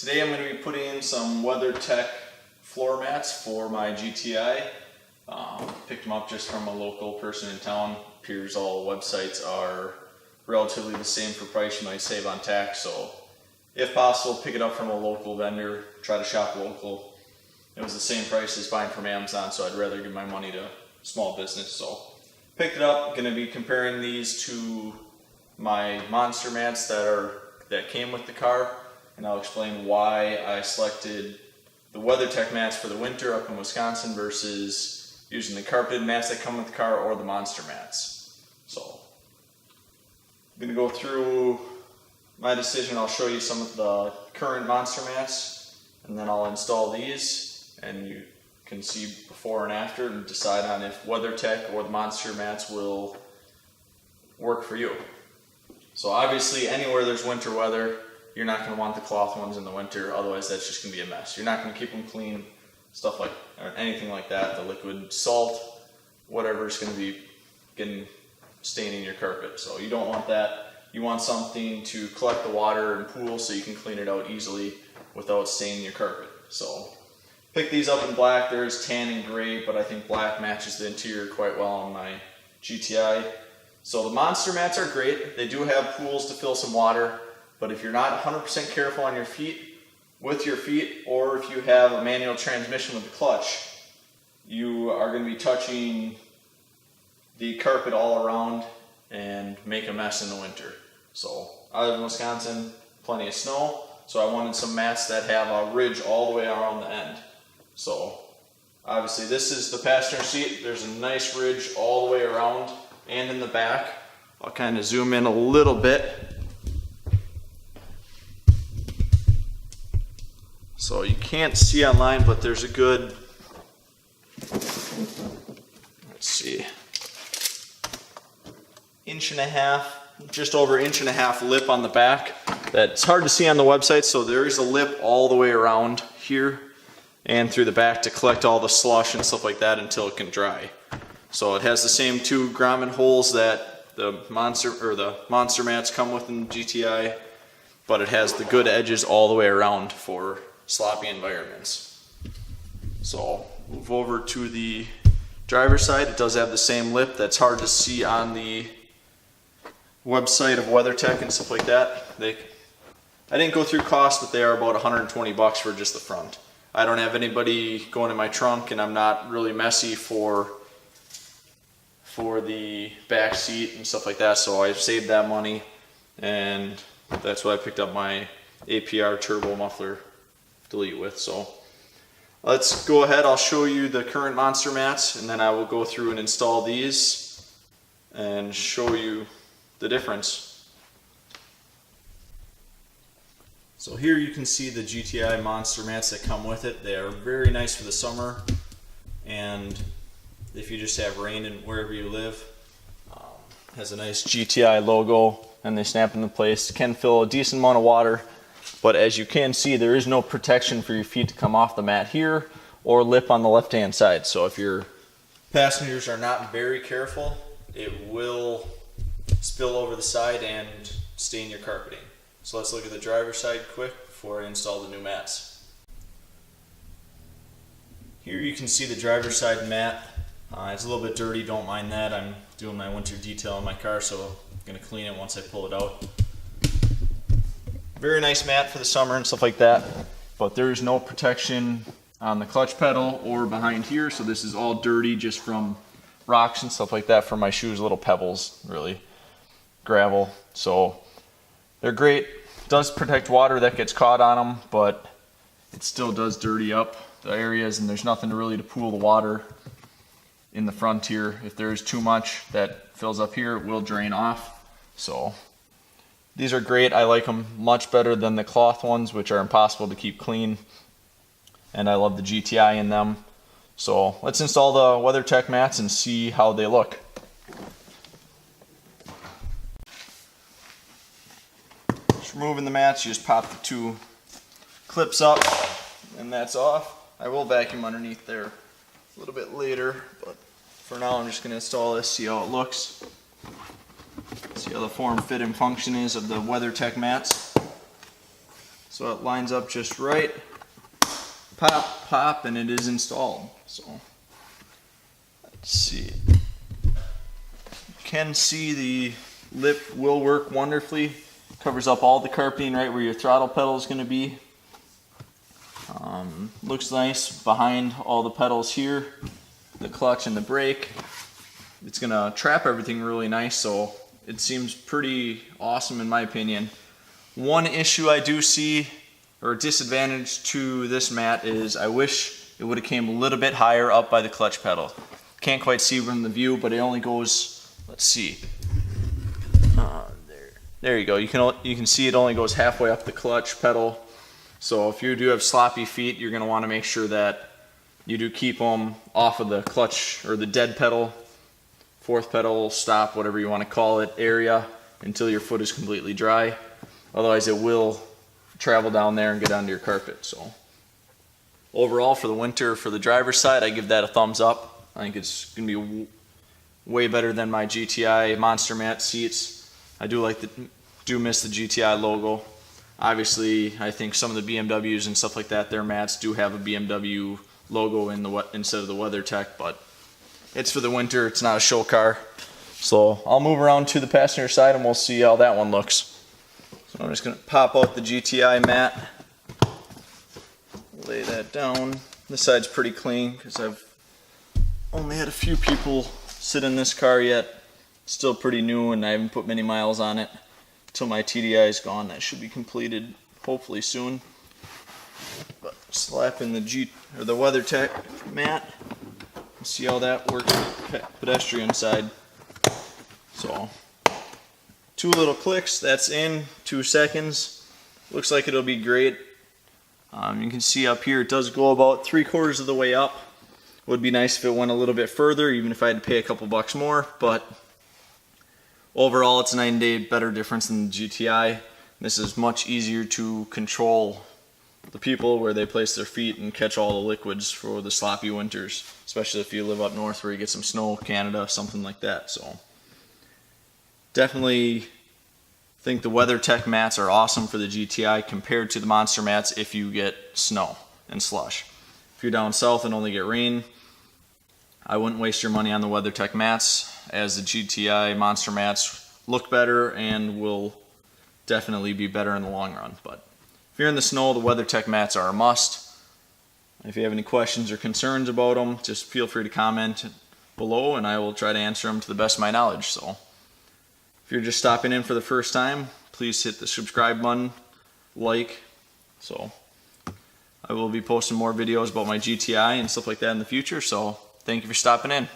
Today I'm going to be putting in some Weathertech floor mats for my GTI. Picked them up just from a local person in town. Appears all websites are relatively the same for price. You might save on tax, so if possible pick it up from a local vendor. Try to shop local. It was the same price as buying from Amazon, so I'd rather give my money to small business. So picked it up. Going to be comparing these to my Monster Mats that came with the car, and I'll explain why I selected the Weathertech mats for the winter up in Wisconsin versus using the carpeted mats that come with the car or the Monster Mats. So I'm going to go through my decision. I'll show you some of the current Monster Mats, and then I'll install these, and you can see before and after and decide on if Weathertech or the Monster Mats will work for you. So obviously anywhere there's winter weather, you're not going to want the cloth ones in the winter, otherwise that's just going to be a mess. You're not going to keep them clean, stuff like, or anything like that. The liquid salt, whatever is going to be staining your carpet. So you don't want that. You want something to collect the water and pool so you can clean it out easily without staining your carpet. So pick these up in black. There's tan and gray, but I think black matches the interior quite well on my GTI. So the Monster Mats are great. They do have pools to fill some water, but if you're not 100% careful on your feet, or if you have a manual transmission with the clutch, you are going to be touching the carpet all around and make a mess in the winter. So I live in Wisconsin, plenty of snow, so I wanted some mats that have a ridge all the way around the end. So obviously this is the passenger seat. There's a nice ridge all the way around and in the back. I'll kind of zoom in a little bit. So you can't see online, but there's a good, let's see, inch and a half, just over inch and a half lip on the back. That's hard to see on the website, so there is a lip all the way around here and through the back to collect all the slush and stuff like that until it can dry. So it has the same two grommet holes that the Monster Mats come with in the GTI, but it has the good edges all the way around for sloppy environments. So move over to the driver's side. It does have the same lip. That's hard to see on the website of WeatherTech and stuff like that. I didn't go through cost, but they are about 120 bucks for just the front. I don't have anybody going in my trunk, and I'm not really messy for the back seat and stuff like that, so I've saved that money, and that's what I picked up my APR turbo muffler delete with. So let's go ahead. I'll show you the current Monster Mats, and then I will go through and install these and show you the difference. So here you can see the GTI Monster Mats that come with it. They are very nice for the summer, and if you just have rain in wherever you live. Has a nice GTI logo, and they snap into place. Can fill a decent amount of water, but as you can see, there is no protection for your feet to come off the mat here or lip on the left hand side. So if your passengers are not very careful, it will spill over the side and stain your carpeting. So let's look at the driver's side quick before I install the new mats. Here you can see the driver's side mat. It's a little bit dirty, don't mind that. I'm doing my winter detail on my car, so I'm going to clean it once I pull it out. Very nice mat for the summer and stuff like that, but there is no protection on the clutch pedal or behind here, so this is all dirty just from rocks and stuff like that from my shoes, little pebbles, really, gravel. So they're great. It does protect water that gets caught on them, but it still does dirty up the areas, and there's nothing really to pool the water in the front here. If there is too much that fills up here, it will drain off. So these are great. I like them much better than the cloth ones, which are impossible to keep clean, and I love the GTI in them. So let's install the Weathertech mats and see how they look. Just removing the mats, you just pop the two clips up and that's off. I will vacuum underneath there a little bit later, but for now I'm just going to install this, see how it looks. See how the form, fit, and function is of the Weathertech mats. So it lines up just right. Pop, pop, and it is installed. So let's see. You can see the lip will work wonderfully. Covers up all the carpeting right where your throttle pedal is going to be. Looks nice behind all the pedals here, the clutch and the brake. It's going to trap everything really nice, so it seems pretty awesome in my opinion. One issue I do see, or disadvantage to this mat, is I wish it would have came a little bit higher up by the clutch pedal. Can't quite see from the view, but it only goes, let's see, there you go. You can see it only goes halfway up the clutch pedal. So if you do have sloppy feet, you're going to want to make sure that you do keep them off of the clutch or the dead pedal, fourth pedal, stop, whatever you want to call it, area until your foot is completely dry. Otherwise it will travel down there and get onto your carpet. So overall for the winter, for the driver's side, I give that a thumbs up. I think it's going to be way better than my GTI Monster Mat seats. I do miss the GTI logo. Obviously, I think some of the BMWs and stuff like that, their mats do have a BMW logo instead of the WeatherTech, but it's for the winter, it's not a show car. So I'll move around to the passenger side and we'll see how that one looks. So I'm just going to pop out the GTI mat, lay that down. This side's pretty clean because I've only had a few people sit in this car yet. It's still pretty new and I haven't put many miles on it. Until my TDI is gone, that should be completed hopefully soon. But slap in the WeatherTech mat and see how that works with the pedestrian side. So 2 little clicks, that's in 2 seconds. Looks like it'll be great. You can see up here it does go about 3/4 of the way up. Would be nice if it went a little bit further, even if I had to pay a couple bucks more, but overall, it's a night and day better difference than the GTI. This is much easier to control the people where they place their feet and catch all the liquids for the sloppy winters, especially if you live up north where you get some snow, Canada, something like that. So definitely think the WeatherTech mats are awesome for the GTI compared to the Monster Mats if you get snow and slush. If you're down south and only get rain, I wouldn't waste your money on the WeatherTech mats, as the GTI Monster Mats look better and will definitely be better in the long run. But if you're in the snow, the WeatherTech mats are a must. If you have any questions or concerns about them, just feel free to comment below and I will try to answer them to the best of my knowledge. So if you're just stopping in for the first time, please hit the subscribe button, like. So I will be posting more videos about my GTI and stuff like that in the future, so thank you for stopping in.